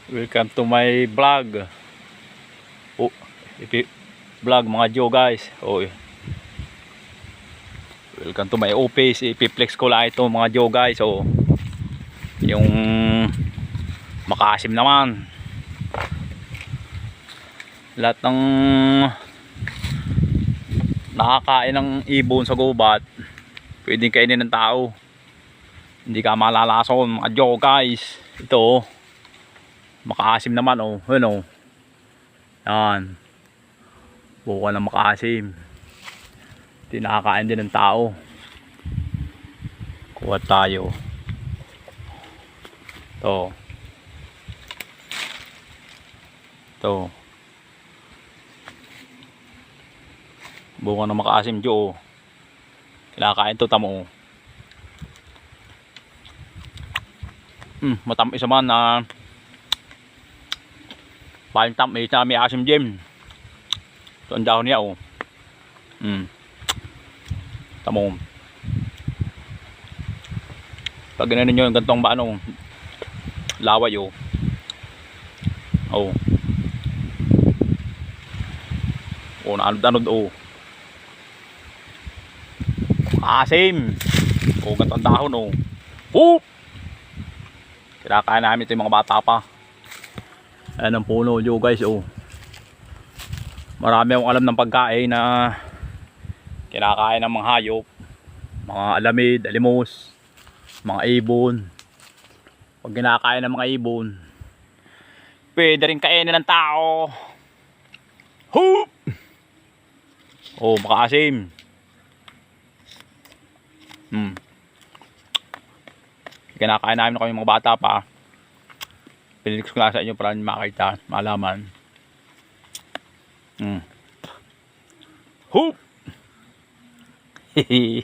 Welcome to my vlog. Oh, vlog mga Joe guys. Oh, welcome to my office. Ipiplex ko lang ito mga Joe guys. Oh, yung makasim naman. Lahat ng nakakain ng ibon sa gubat, pwedeng kainin ng tao. Hindi ka malalason mga Joe guys. Ito oh. Makaasim naman oh. Ano? Yan. Buka ng makaasim. Tinakain din ng tao. Kuha tayo. Ito. Ito. Buka ng makaasim Joe. Kinakain to tamo. Matamis naman na tamis na may asim gem. Ito ang dahon niya oh. Tamo. Pag gano'n nyo yung gantong baano laway oh. Oh. Oh, naanod-anod oh. Asim. Oh, gantong dahon oh. Oh! Kinakain namin ito yung mga bata pa. Ayan ang puno nyo guys oh. Marami akong alam ng pagkain na kinakain ng mga hayop. Mga alamid, alimos, mga ibon. Pag kinakain ng mga ibon, pwede rin kainin ng tao. Hoop! Oh, makaasim. Kinakain namin na kami mga bata pa. Pinilix ko lang sa inyo para makita, malaman. Hoop! Hehe.